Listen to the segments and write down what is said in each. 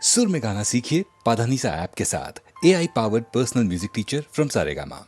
सुर में गाना सीखिए पाधानीसा ऐप के साथ। AI powered personal music teacher from Saregama.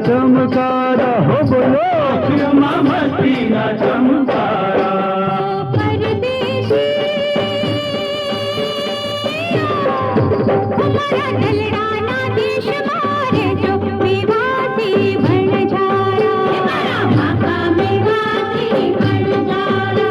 चमकारा हो बोलो मस्ती ना चमकारा परदेसी हमारा दलड़ाना देश मारे जो विवासी बन जारा हमारा भाका विवासी बन जारा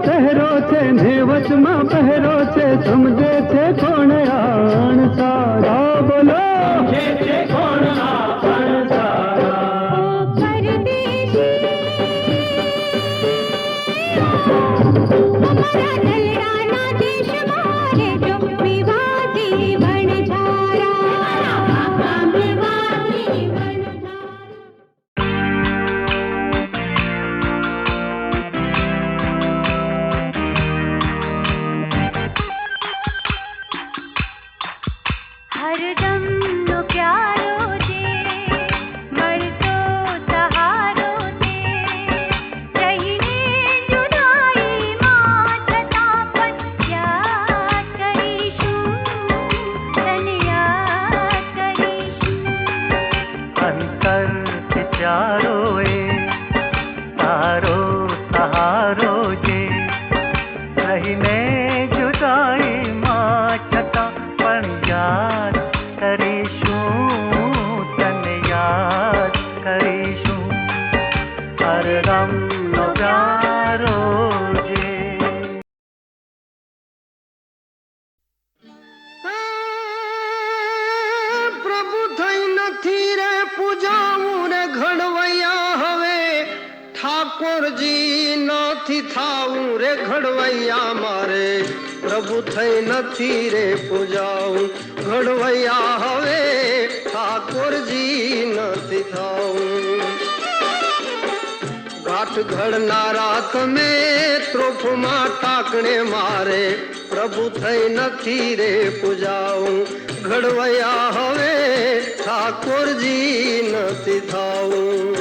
चेहरो छे नेवच में पहरो छे समझे छे कोण आण सारा बोलो छे कोण आण सारा परदेसी हमारा दलड़ाना देश मारे जो विवासी बन जारा हमारा विवासी बन जारा हरदम नो प्यारो जे हर दम नो प्यारो जे। પ્રભુ થઈ નથી રે પૂજાવું રે ઘડવૈયા હવે ઠાકોરજી નથી થાવું રે ઘડવૈયા મારે પ્રભુ થઈ નથી રે પૂજાવું ઘડવૈયા હવે ઠાકોરજી નથી થાવું ઘાટ ઘડનારા તમે ત્રોફમાં ટાકણે મારે પ્રભુ થઈ નથી રે પૂજાવું ઘડવૈયા હવે ઠાકોરજી નથી થાવું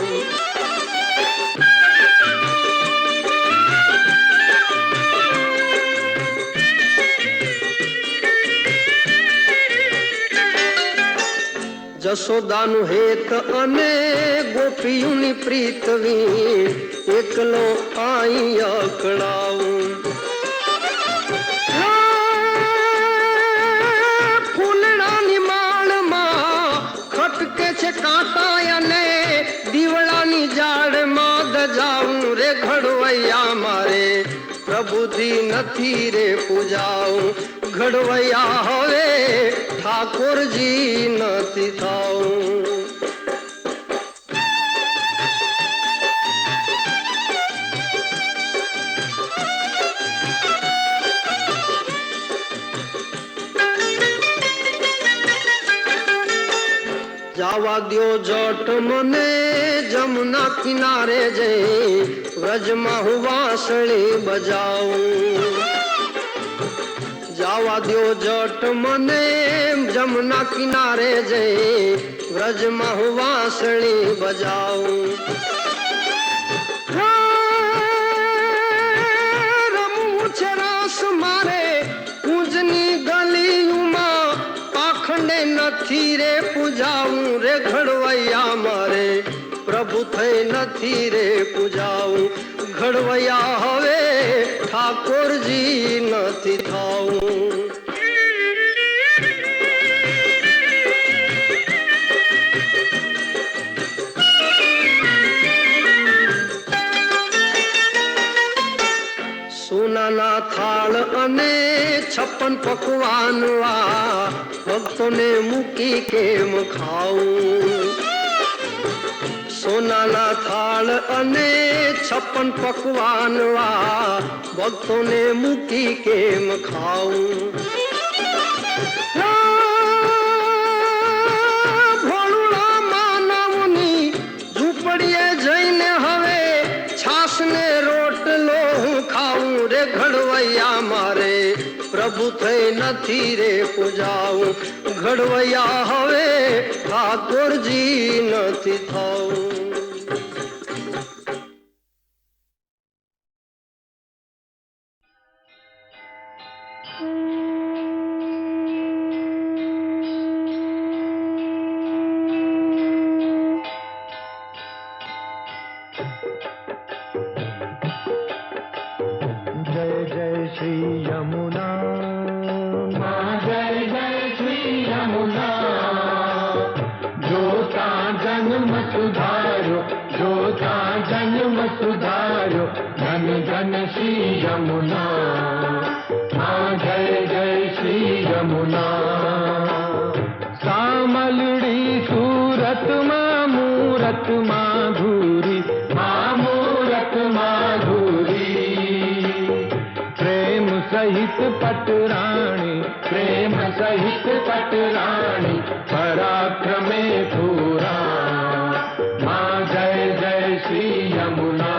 જશોદાનું હેત અને ગોપીઓની પ્રીતવી એકલો આઈ અકળાવું ફૂલડાની માળમાં ખટકે છે કાંટા અને દીવડાની ઝાડમાં દજાવું રે ઘડવૈયા મારે પ્રભુજી નથી રે પૂજાવું ઘડવૈયા હવે ઠાકોરજી નથી થાવું જાવા દ્યો જટ મને જમુના કિનારે જઈ વ્રજમાં હું વાંસળી બજાવું જાવા દ્યો જટ મને જમુના કિનારે જઈ વ્રજમાં હું વાંસળી બજાવું રમવું છે રાસ મારે કુંજની ગલીઓમાં પાખંડે નથી રે પૂજાવું રે ઘડવૈયા મારે પ્રભુ થઈ નથી રે પૂજાવું ઘડવૈયા હવે ઠાકોરજી નથી થાવું સોનાના થાળ અને 56 પકવાન વા ભક્તોને મૂકી કેમ ખાવું સોનાના થાળ અને 56 પકવાન વા ભક્તોને મૂકી કેમ ખાવું ભોળુડા માનવની ઝૂંપડીએ જઈને હવે છાસને રોટલો હું ખાવું રે ઘડવૈયા મારે પ્રભુ થઈ નથી રે પૂજાવું ઘડવૈયા હવે ઠાકોરજી નથી થાવું जय जय श्री यमुना माँ जय जय श्री यमुना जोता जन्म सुधारो जोता जन्म सुधारो धन धन श्री यमुना माँ जय जय श्री यमुना सामलड़ी सूरत माँ मूरत माधुरी माँ मूरत माधुरी प्रेम सहित पटराणी प्रेम सहित पटराणी पराक्रमे पूरा माँ जय जय श्री यमुना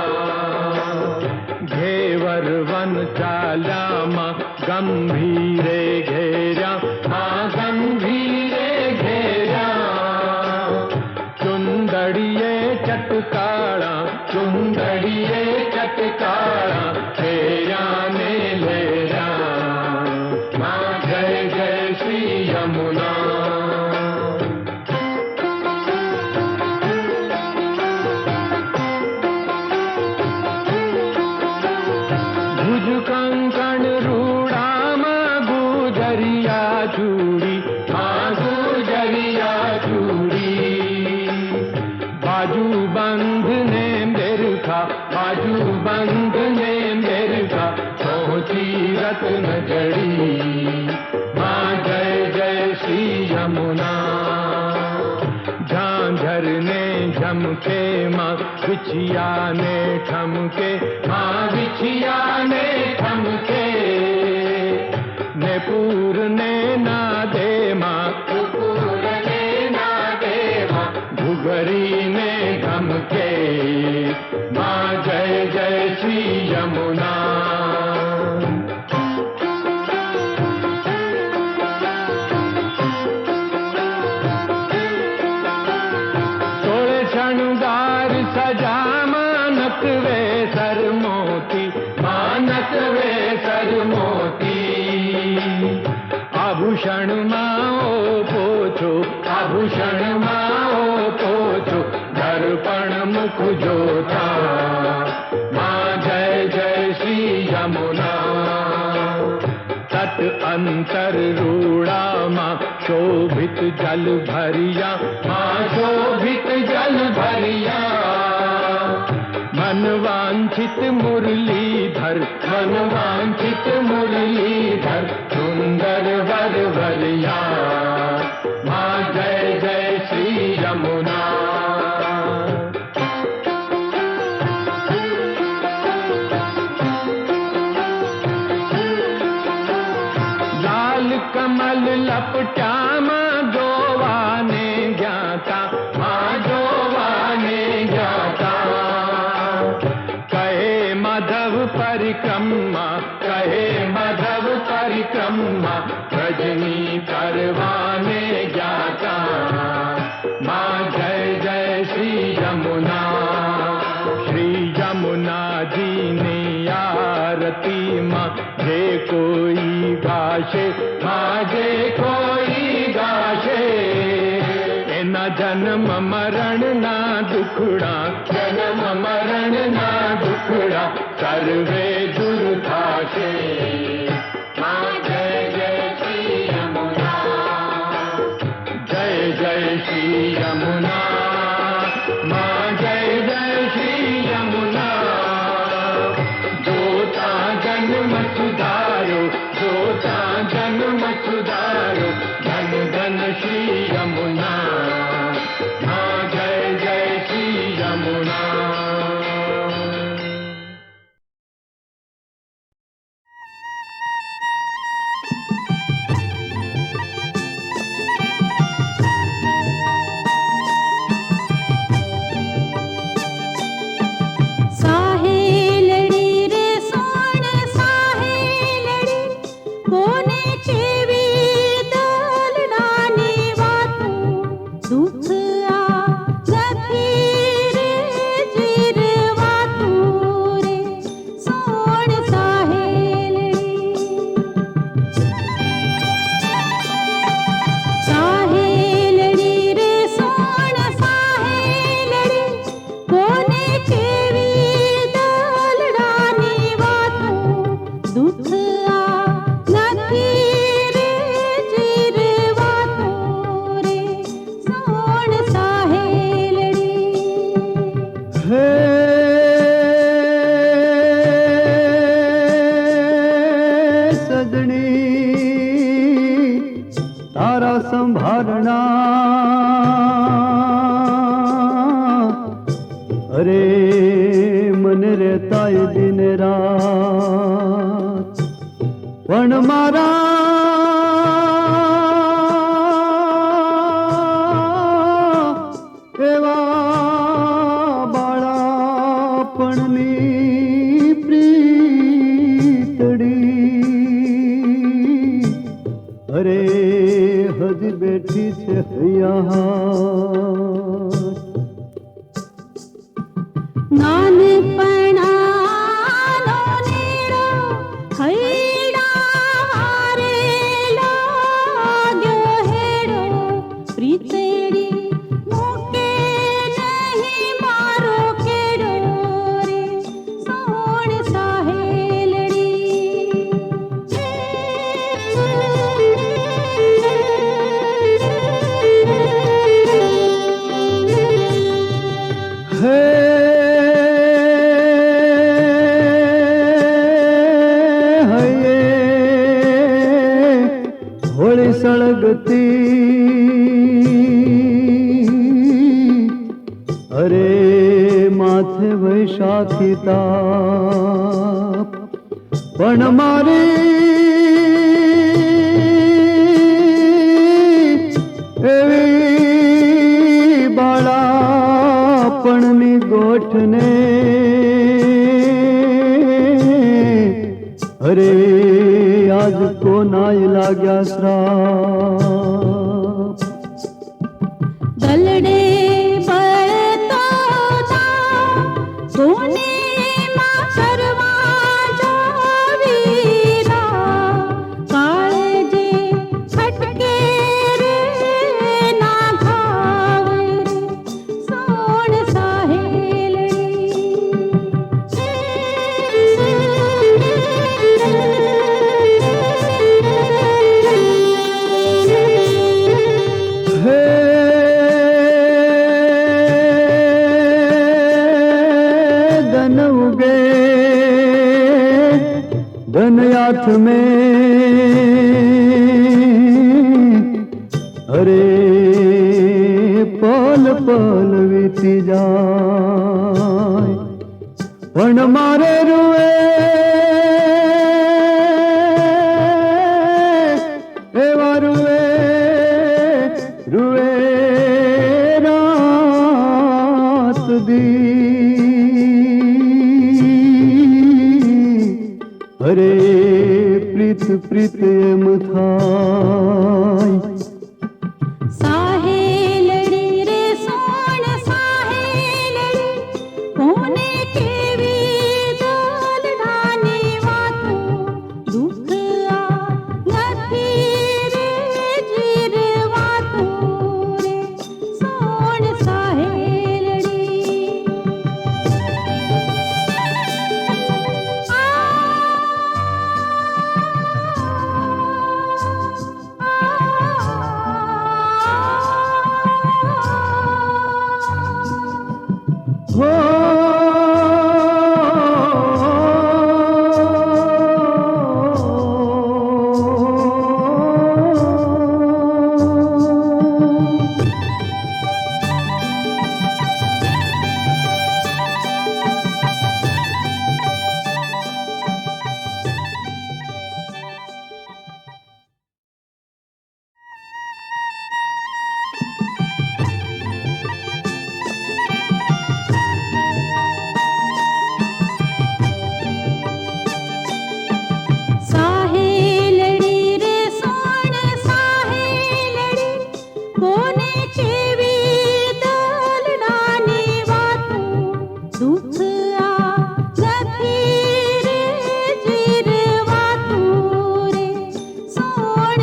घेवर वन चाल्या माँ गंभीरे घेरा माँ गंभीरे घेरा चुंदड़िए चटकारा चुंदड़िए चटकारा फेरा ने लेरा माँ जय जय श्री यमुना भुज कंकण रूड़ा माँ गुजरिया चूड़ी माँ गुजरिया चूड़ी बाजू बंध ने मेर का बाजूबंद ने मिर्गा पहुंची रत्न जड़ी माँ जय जय श्री यमुना झांझर ने झमके माँ बिछिया ने ठमके माँ बिछिया ने ठमके नेपुर ने नादे माँ पुपुर ने नादे माँ घुघरी ने धमके माँ जय जय श्री यमुना सोले शृंगार सजा मानक वे सर मोती मानक वे सर मोती आभूषण माओ पोछो आभूषण माओ पोछो दर्पण मुख जोता माँ जय जय श्री यमुना तट अंतर रूड़ा माँ शोभित जल भरिया माँ शोभित जल भरिया मन वांछित मुरलीधर सुंदर वर भरिया माँ जय जय श्री यमुना लाल कमल लपटा माँ गोवा ने ज्ञाता माँ गोवा ने ज्ञाता कहे माधव परिक्रमा रजनी करवाने ज्ञाता माँ जय जय श्री यमुना जी ने आरती माँ जे कोई गाशे माँ जे कोई गाशे ना जन्म मरण ना दुखड़ा जन्म मरण ना दुखड़ा सर्वे दुर्धाशे माँ जय जय श्री यमुना जय जय श्री यमुना माँ जय जय श्री यमुना जोता जन्म सुधारो धन धन श्री यमुना माँ जय जय श्री यमुना संभारना अरे मन रहता है दिन रात पण मारा एवा बाळापणनी प्रीतड़ी अरे हज बैठी छे નાનપણાનો નેડો હૈડા હારે લાગ્યો હેડો પ્રીતેડી મૂકે નહીં મારો કેડો રે ગતી અરે માથે વૈશાખી તાપ પણ મારી એવી બાળાપણની ગોઠને અરે આજ કોનાય લાગ્યા શ્રાપ દલડે બળતો તા કોને માં કરવા જાવીરા કાળજે ફટકે રે ના ઘાવ રે સોણ સાહેલડી હે ધન ઉગે ધન હાથ में અરે પલ પલ વીતી જાય પણ મારે રૂએ એવા રૂએ રૂએ રાત દી અરે પ્રીત પ્રીત એમ થાય સાહેલડી રે સોણ સાહેલડી કોને કેવી દલડાની વાતો દુઃખ આ નથી રે જીરવાતો રે સોણ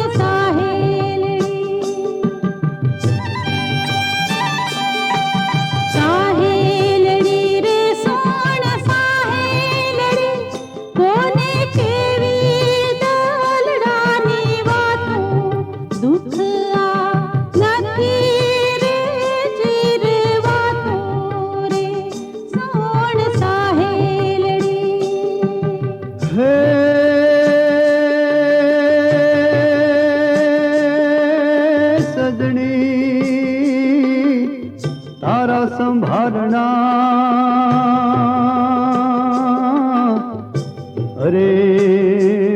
અરે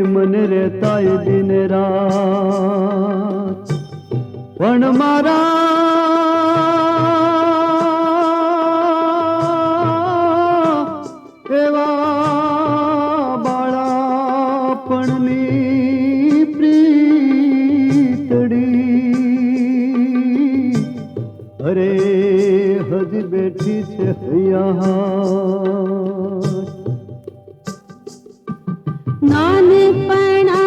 મને રહેતાય દિન રાત પણ મારા એવા બાળાપણની પ્રીતડી અરે હજી બેઠી છે હૈયા નાનપણાનો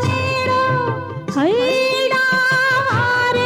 નેડો હૈડા હારે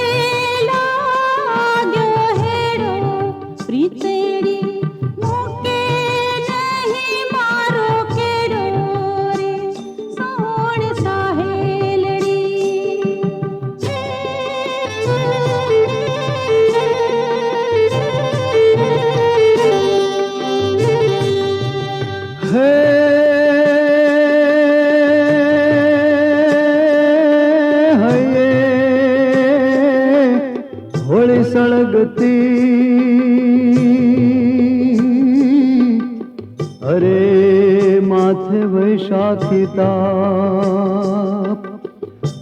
માથે વૈશાખી તાપ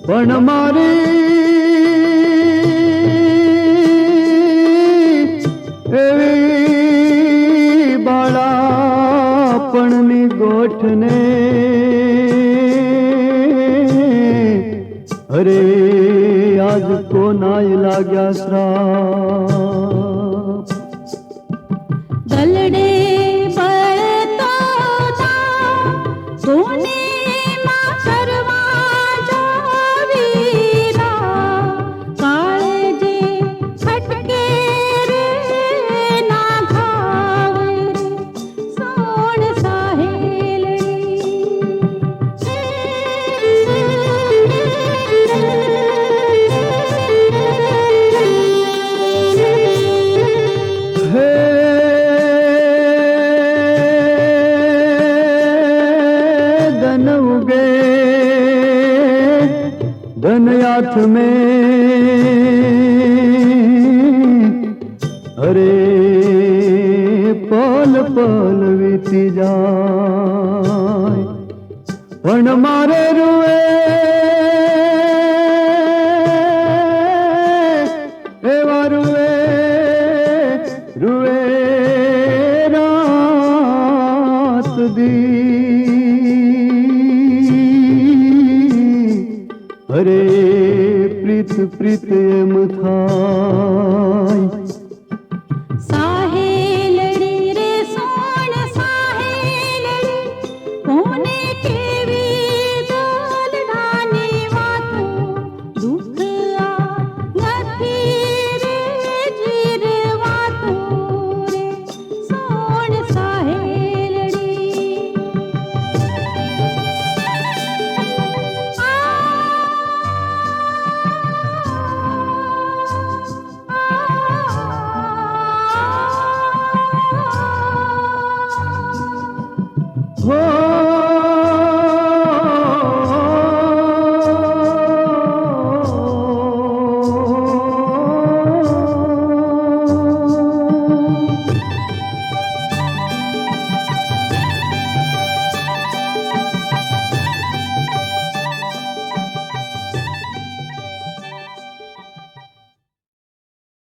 પણ મારી એવી બાળાપણની ગોઠને અરે આજ કોનાય લાગ્યા શ્રાપ દલડે બળતો તા સોને માં કરવા જાવીરા કાળજે ફટકે રે ના ઘાવ રે સોણ સાહેલડી હે ધન ઉગે ધન હાથ में અરે પલ પલ વીતી જાય પણ મારે રૂએ એવા રૂએ રૂએ રાત દી અરે પ્રીત પ્રીત